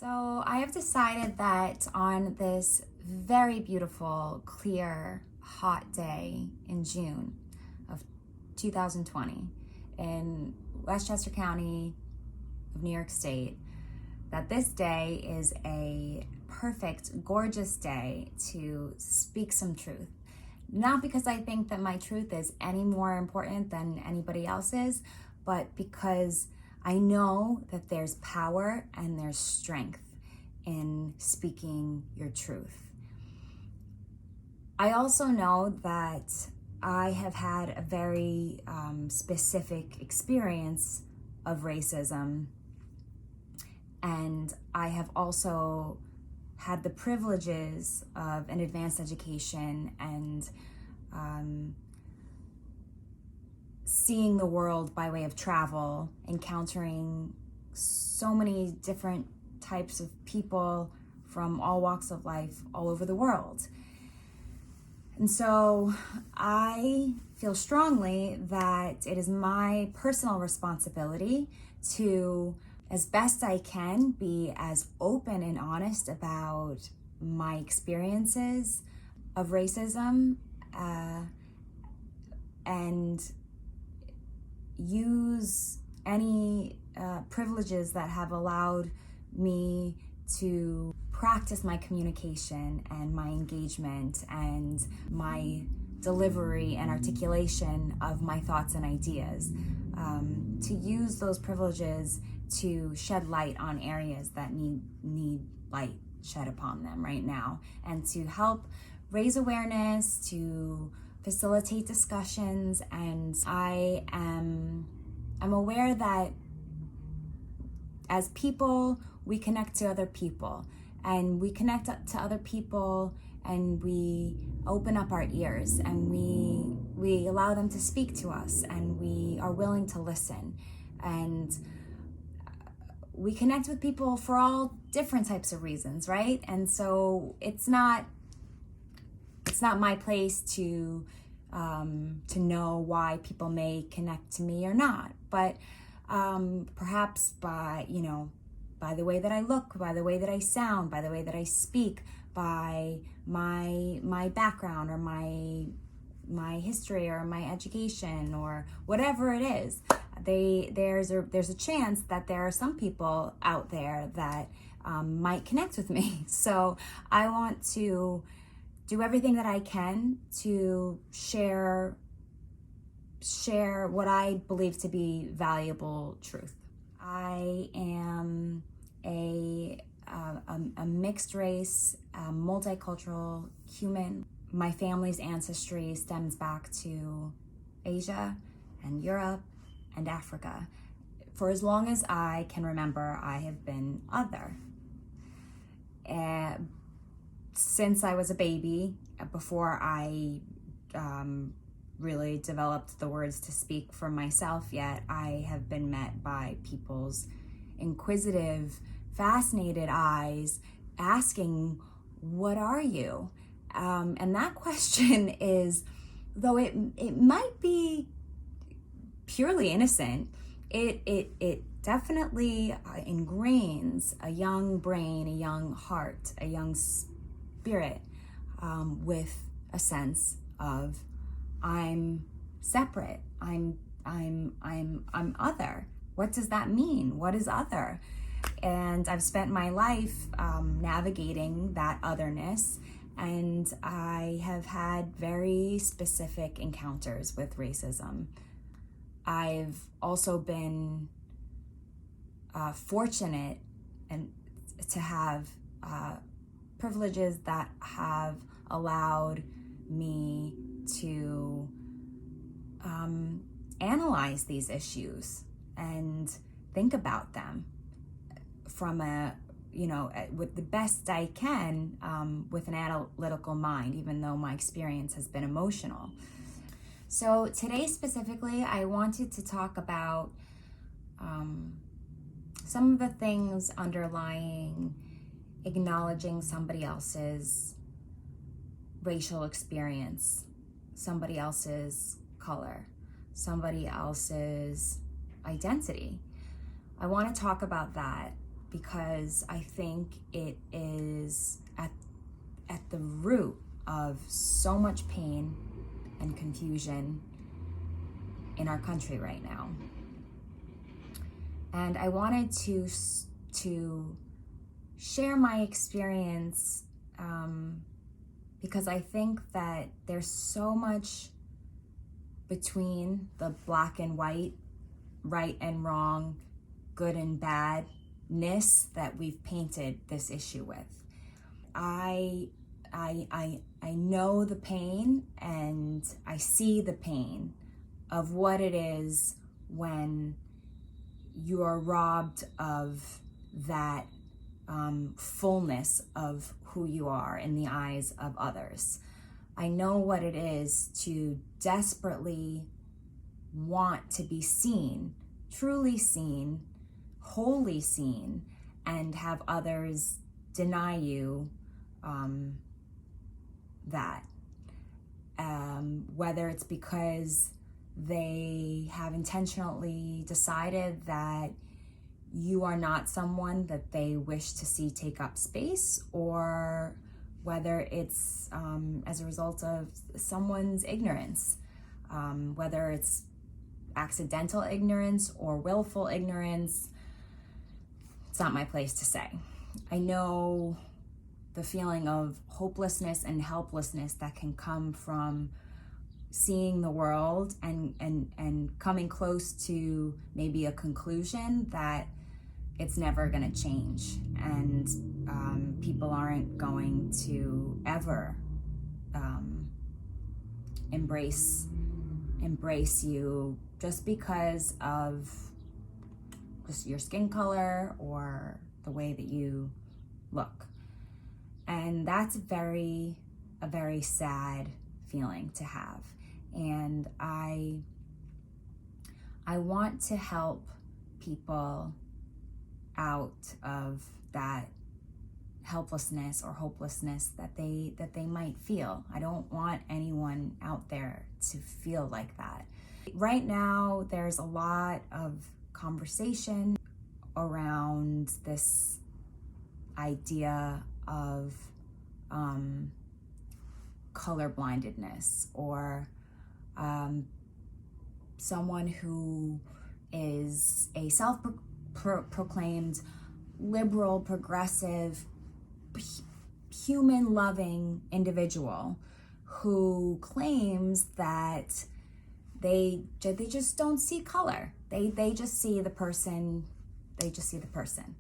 So I have decided that on this very beautiful, clear, hot day in June of 2020 in Westchester County of New York State, that this day is a perfect, gorgeous day to speak some truth. Not because I think that my truth is any more important than anybody else's, but because I know that there's power and there's strength in speaking your truth. I also know that I have had a very specific experience of racism, and I have also had the privileges of an advanced education and seeing the world by way of travel, encountering so many different types of people from all walks of life all over the world. And so I feel strongly that it is my personal responsibility to, as best I can, be as open and honest about my experiences of racism and use any privileges that have allowed me to practice my communication and my engagement and my delivery and articulation of my thoughts and ideas, to use those privileges to shed light on areas that need light shed upon them right now, and to help raise awareness, to facilitate discussions. And I'm aware that as people, we connect to other people, and we connect to other people, and we open up our ears, and we allow them to speak to us, and we are willing to listen, and we connect with people for all different types of reasons, right? And so it's not my place to know why people may connect to me or not, but perhaps by the way that I look, by the way that I sound, by the way that I speak, by my background or my history or my education or whatever it is, there's a chance that there are some people out there that might connect with me. So I want to do everything that I can to share what I believe to be valuable truth. I am a mixed race, multicultural human. My family's ancestry stems back to Asia and Europe and Africa. For as long as I can remember, I have been other. Since I was a baby, before I really developed the words to speak for myself yet, I have been met by people's inquisitive, fascinated eyes asking, "What are you?" And that question is, though it might be purely innocent, it definitely ingrains a young brain, a young heart, a young spirit with a sense of I'm separate, I'm other. What does that mean? What is other? And I've spent my life navigating that otherness, and I have had very specific encounters with racism. I've also been fortunate and to have privileges that have allowed me to analyze these issues and think about them from with the best I can, with an analytical mind, even though my experience has been emotional. So today specifically, I wanted to talk about some of the things underlying acknowledging somebody else's racial experience, somebody else's color, somebody else's identity. I want to talk about that because I think it is at the root of so much pain and confusion in our country right now. And I wanted to share my experience because I think that there's so much between the black and white, right and wrong, good and badness that we've painted this issue with. I know the pain, and I see the pain of what it is when you are robbed of that fullness of who you are in the eyes of others. I know what it is to desperately want to be seen, truly seen, wholly seen, and have others deny you that. Whether it's because they have intentionally decided that you are not someone that they wish to see take up space, or whether it's as a result of someone's ignorance, whether it's accidental ignorance or willful ignorance. It's not my place to say. I know the feeling of hopelessness and helplessness that can come from seeing the world and coming close to maybe a conclusion that it's never going to change, and people aren't going to ever embrace you just because of just your skin color or the way that you look. And that's a very sad feeling to have. And I want to help people out of that helplessness or hopelessness that they might feel. I don't want anyone out there to feel like that. Right now, there's a lot of conversation around this idea of colorblindness, or someone who is a self-proclaimed liberal, progressive, human-loving individual who claims that they just don't see color. They just see the person. They just see the person,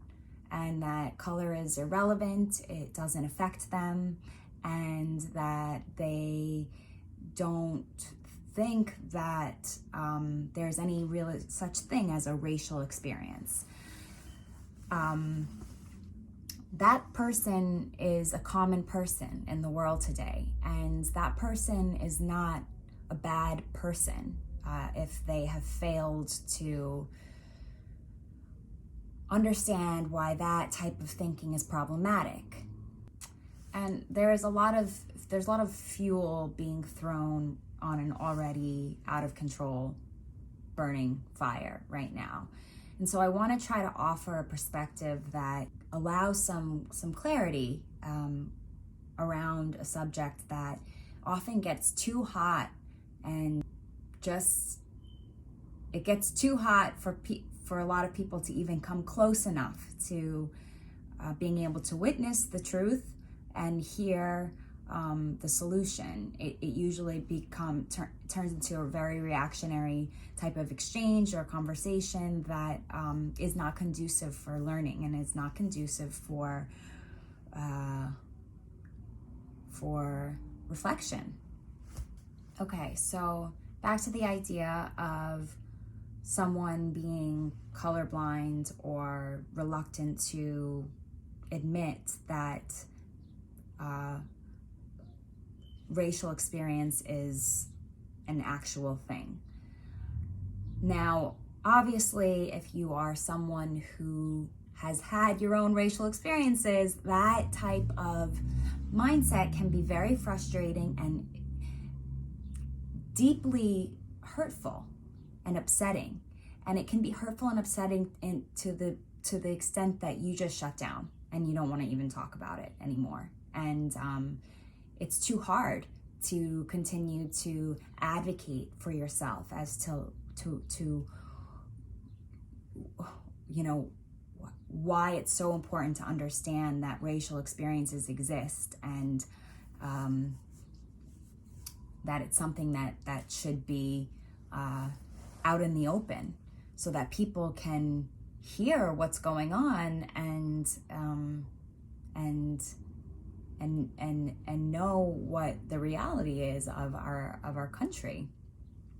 and that color is irrelevant. It doesn't affect them, and that they don't think that there's any real such thing as a racial experience. That person is a common person in the world today, and that person is not a bad person if they have failed to understand why that type of thinking is problematic. And there's a lot of fuel being thrown on an already out of control burning fire right now. And so I want to try to offer a perspective that allows some clarity around a subject that often gets too hot, and just it gets too hot for a lot of people to even come close enough to being able to witness the truth and hear the solution. It usually turns into a very reactionary type of exchange or conversation that is not conducive for learning, and is not conducive for reflection. Okay, so back to the idea of someone being colorblind or reluctant to admit that racial experience is an actual thing. Now, obviously, if you are someone who has had your own racial experiences, that type of mindset can be very frustrating and deeply hurtful and upsetting. And it can be hurtful and upsetting to to the extent that you just shut down and you don't want to even talk about it anymore. And it's too hard to continue to advocate for yourself as to you know, why it's so important to understand that racial experiences exist, and that it's something that should be out in the open so that people can hear what's going on and know what the reality is of our country.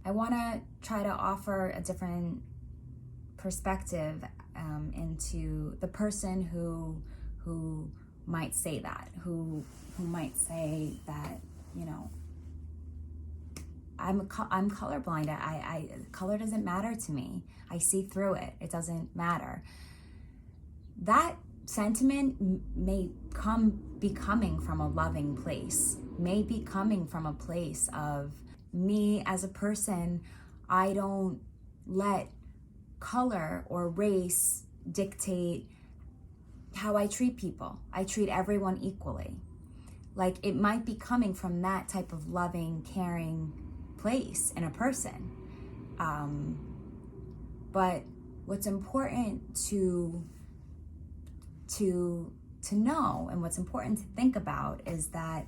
I want to try to offer a different perspective into the person who might say that, who might say that, you know, I'm colorblind. I color doesn't matter to me. I see through it. It doesn't matter. That sentiment may be coming from a loving place, may be coming from a place of me as a person. I don't let color or race dictate how I treat people. I treat everyone equally. Like, it might be coming from that type of loving, caring place in a person. But what's important to know, and what's important to think about, is that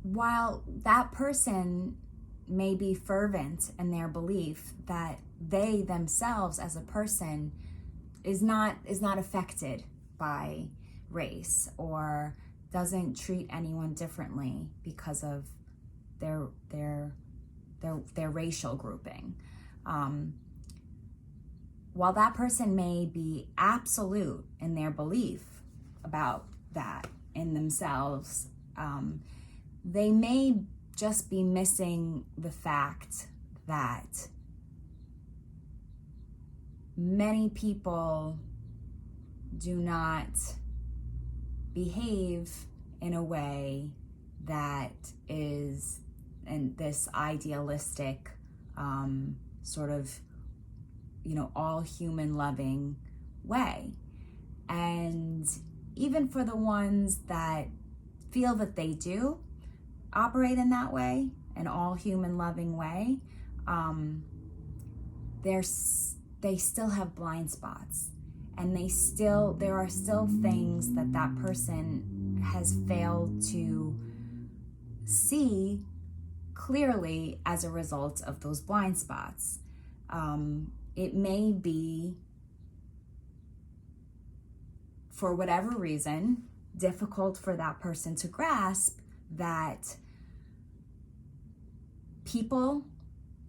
while that person may be fervent in their belief that they themselves as a person is not affected by race, or doesn't treat anyone differently because of their racial grouping. While that person may be absolute in their belief about that in themselves, they may just be missing the fact that many people do not behave in a way that is in this idealistic sort of, you know, all human loving way. And even for the ones that feel that they do operate in that way, an all human loving way, they still have blind spots, and there are still things that person has failed to see clearly as a result of those blind spots. It may be, for whatever reason, difficult for that person to grasp that people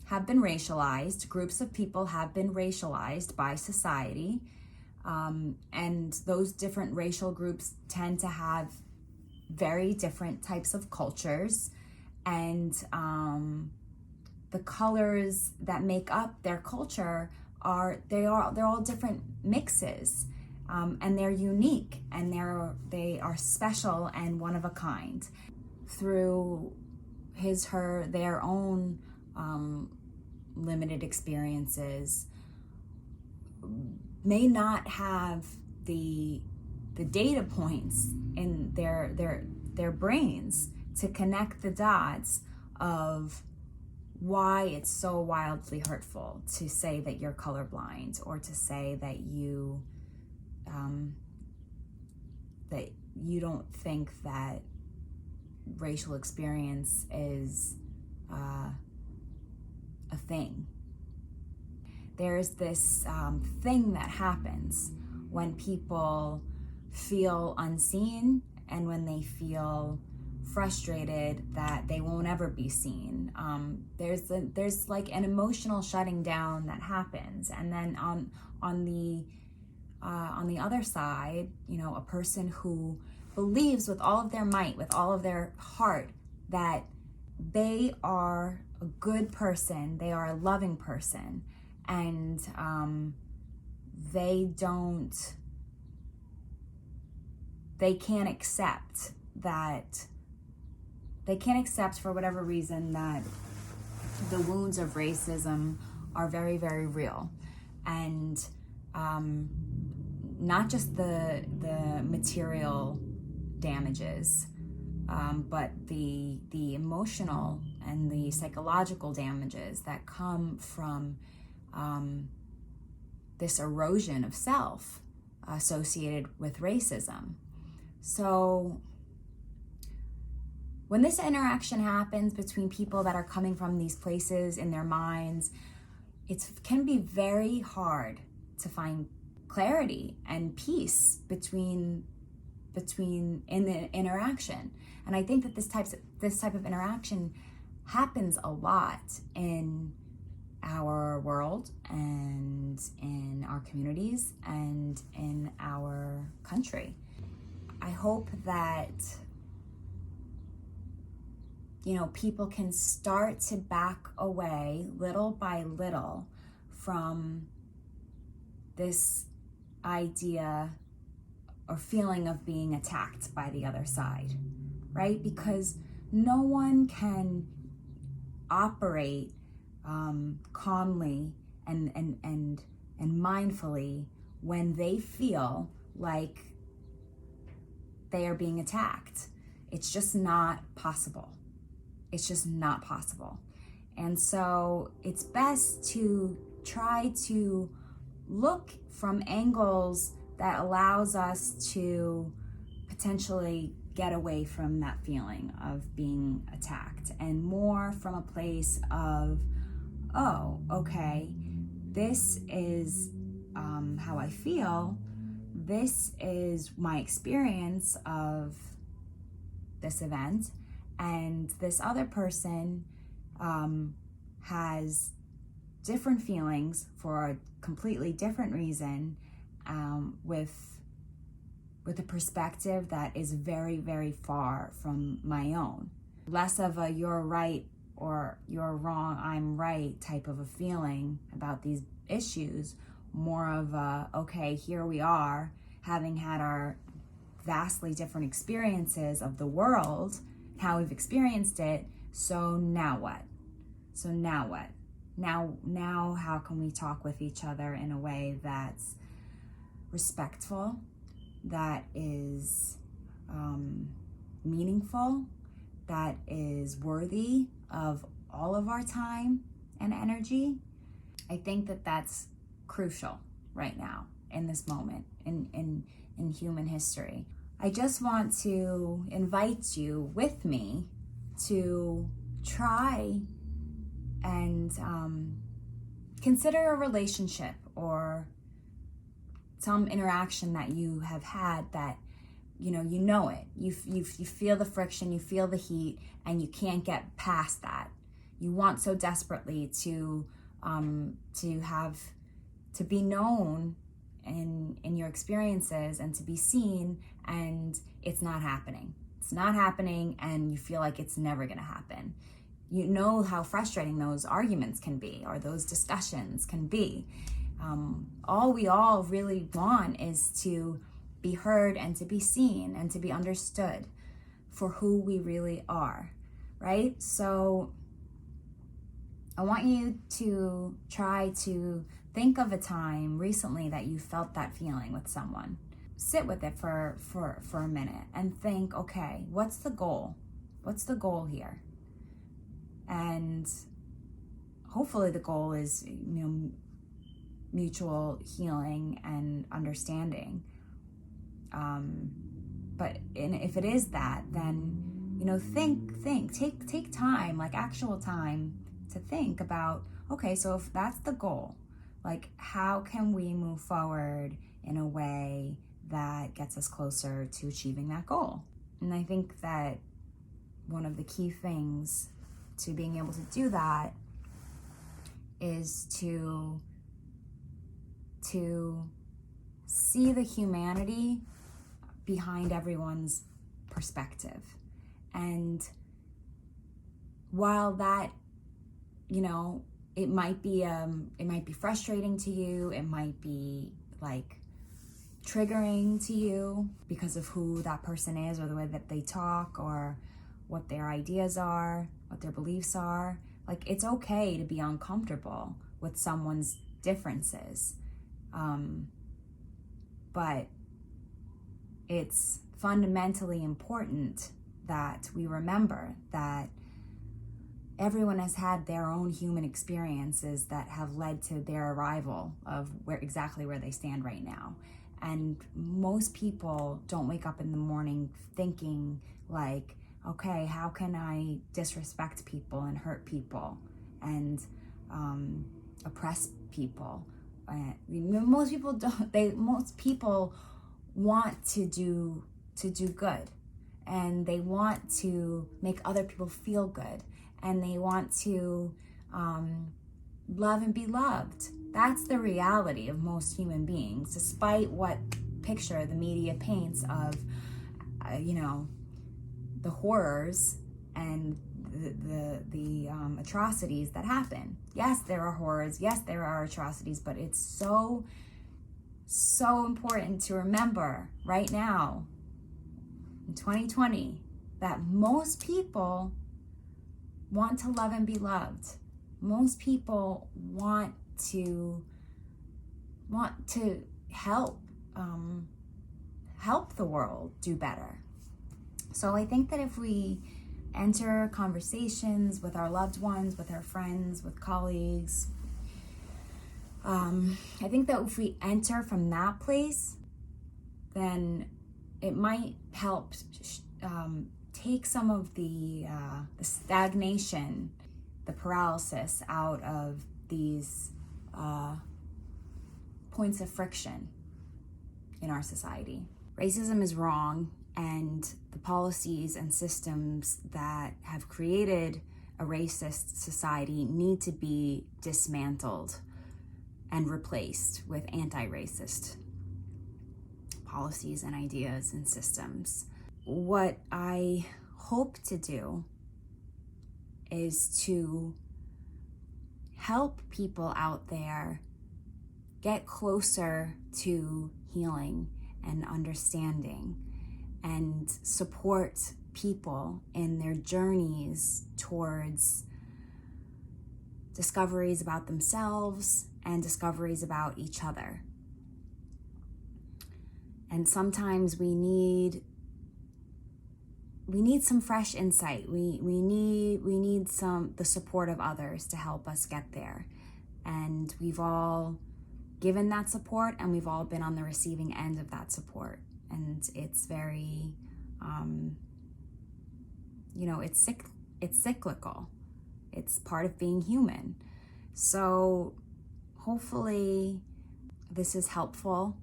have been racialized, groups of people have been racialized by society, and those different racial groups tend to have very different types of cultures, and the colors that make up their culture they're all different mixes, and they're unique, and they are special and one of a kind through their own limited experiences. May not have the data points in their brains to connect the dots of why it's so wildly hurtful to say that you're colorblind, or to say that you don't think that racial experience is a thing. There's this thing that happens when people feel unseen, and when they feel frustrated that they won't ever be seen. There's like an emotional shutting down that happens, and then on the other side, you know, a person who believes with all of their might, with all of their heart, that they are a good person, they are a loving person, and they can't accept that. They can't accept, for whatever reason, that the wounds of racism are very, very real. and not just the material damages, but the emotional and the psychological damages that come from this erosion of self associated with racism. So when this interaction happens between people that are coming from these places in their minds, it can be very hard to find clarity and peace between in the interaction. And I think that this type of interaction happens a lot in our world and in our communities and in our country. I hope that people can start to back away little by little from this idea or feeling of being attacked by the other side, right? Because no one can operate calmly and mindfully when they feel like they are being attacked. It's just not possible. It's just not possible. And so it's best to try to look from angles that allows us to potentially get away from that feeling of being attacked, and more from a place of, oh, okay, this is how I feel. This is my experience of this event, and this other person has different feelings for a completely different reason, with a perspective that is very, very far from my own. Less of a you're right or you're wrong, I'm right type of a feeling about these issues, more of a, okay, here we are, having had our vastly different experiences of the world, how we've experienced it, so now what? So now what? Now how can we talk with each other in a way that's respectful, that is meaningful, that is worthy of all of our time and energy? I think that that's crucial right now in this moment in human history. I just want to invite you with me to try and consider a relationship or some interaction that you have had that you know it. You feel the friction, you feel the heat, and you can't get past that. You want so desperately to be known in your experiences and to be seen, and it's not happening. It's not happening, and you feel like it's never going to happen. You know how frustrating those arguments can be, or those discussions can be. All we all really want is to be heard and to be seen and to be understood for who we really are, right? So I want you to try to think of a time recently that you felt that feeling with someone. Sit with it for a minute and think, okay, what's the goal? What's the goal here? And hopefully the goal is, mutual healing and understanding. But if it is that, then, take time, like actual time to think about, okay, so if that's the goal, like how can we move forward in a way that gets us closer to achieving that goal? And I think that one of the key things to being able to do that is to see the humanity behind everyone's perspective. And while that, it might be frustrating to you, it might be like triggering to you because of who that person is or the way that they talk or what their ideas are, what their beliefs are. Like, it's okay to be uncomfortable with someone's differences. But it's fundamentally important that we remember that everyone has had their own human experiences that have led to their arrival of exactly where they stand right now. And most people don't wake up in the morning thinking like, okay, how can I disrespect people and hurt people and oppress people? Most people don't. Most people want to do good, and they want to make other people feel good, and they want to love and be loved. That's the reality of most human beings, despite what picture the media paints of, the horrors and the atrocities that happen. Yes, there are horrors. Yes, there are atrocities, but it's so important to remember right now in 2020 that most people want to love and be loved. Most people want to help the world do better. So I think that if we enter conversations with our loved ones, with our friends, with colleagues, I think that if we enter from that place, then it might help take some of the stagnation, the paralysis out of these points of friction in our society. Racism is wrong, and the policies and systems that have created a racist society need to be dismantled and replaced with anti-racist policies and ideas and systems. What I hope to do is to help people out there get closer to healing and understanding, and support people in their journeys towards discoveries about themselves and discoveries about each other. And sometimes we need some fresh insight. We need the support of others to help us get there. And we've all given that support, and we've all been on the receiving end of that support. And it's very, it's cyclical. It's part of being human. So hopefully this is helpful,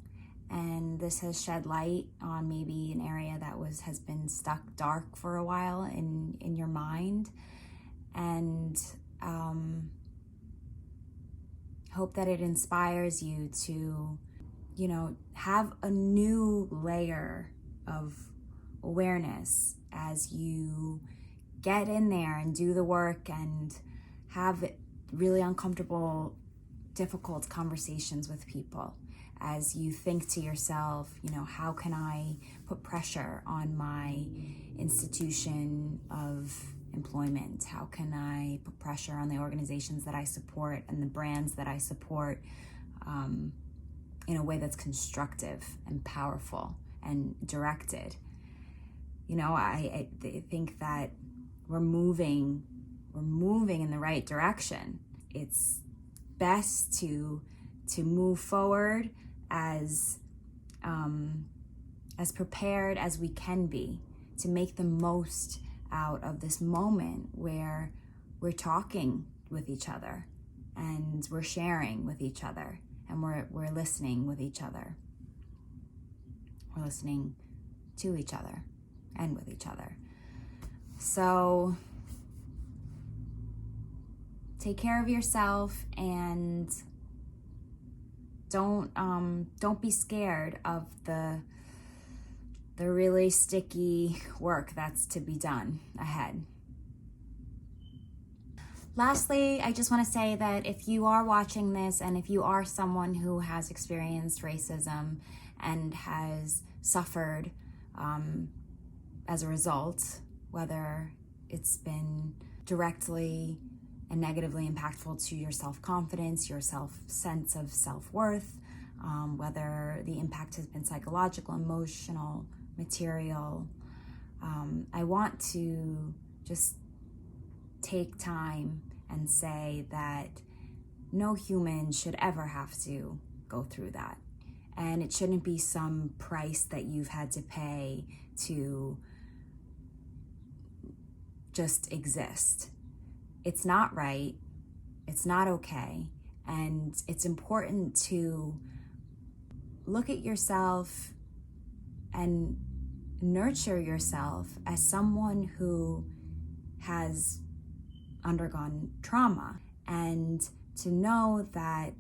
and this has shed light on maybe an area that has been stuck dark for a while in your mind. And hope that it inspires you to, have a new layer of awareness as you get in there and do the work and have really uncomfortable, difficult conversations with people. As you think to yourself, how can I put pressure on my institution of employment? How can I put pressure on the organizations that I support and the brands that I support in a way that's constructive and powerful and directed? I think that we're moving in the right direction. It's best to move forward as prepared as we can be to make the most out of this moment where we're talking with each other and we're sharing with each other and we're listening with each other. We're listening to each other and with each other. So take care of yourself, and don't be scared of the really sticky work that's to be done ahead. Lastly, I just want to say that if you are watching this, and if you are someone who has experienced racism and has suffered as a result, whether it's been directly and negatively impactful to your self-confidence, your sense of self-worth, whether the impact has been psychological, emotional, material. I want to just take time and say that no human should ever have to go through that. And it shouldn't be some price that you've had to pay to just exist. It's not right. It's not okay. And it's important to look at yourself and nurture yourself as someone who has undergone trauma, and to know that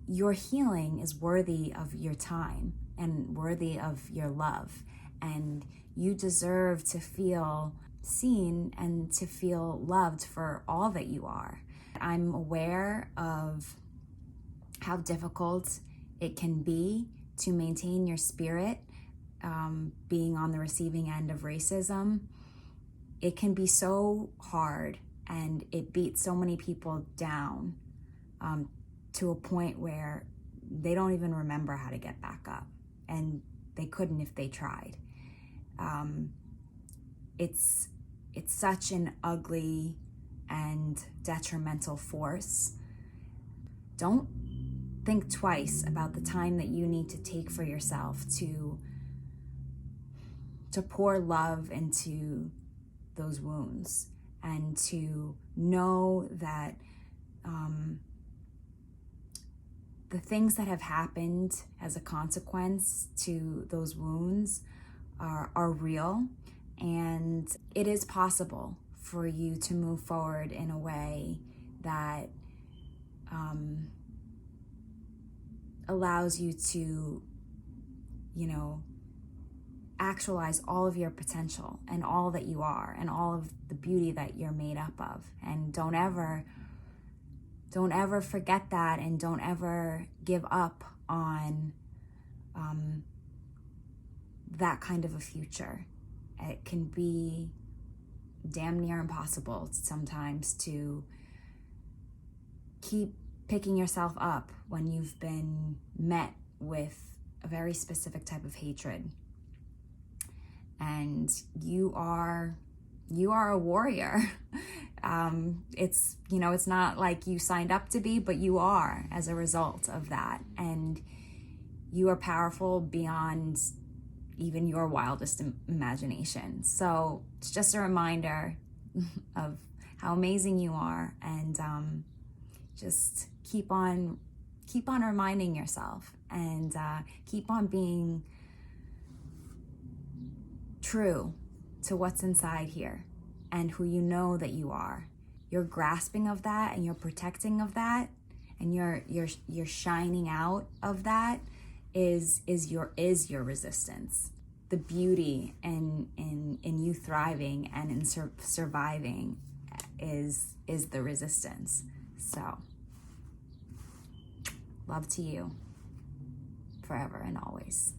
your healing is worthy of your time and worthy of your love, and you deserve to feel seen and to feel loved for all that you are. I'm aware of how difficult it can be to maintain your spirit, being on the receiving end of racism. It can be so hard, and it beats so many people down to a point where they don't even remember how to get back up, and they couldn't if they tried. It's such an ugly and detrimental force. Don't think twice about the time that you need to take for yourself to pour love into those wounds, and to know that the things that have happened as a consequence to those wounds are real, and it is possible for you to move forward in a way that allows you to, actualize all of your potential and all that you are and all of the beauty that you're made up of. And don't ever forget that, and don't ever give up on that kind of a future. It can be damn near impossible sometimes to keep picking yourself up when you've been met with a very specific type of hatred. And you are a warrior. It's not like you signed up to be, but you are as a result of that. And you are powerful beyond even your wildest imagination. So it's just a reminder of how amazing you are, and just keep on reminding yourself, and keep on being true to what's inside here and who you know that you are. You're grasping of that, and you're protecting of that, and you're shining out of that is your resistance. The beauty in you thriving and in surviving is the resistance. So, love to you forever and always.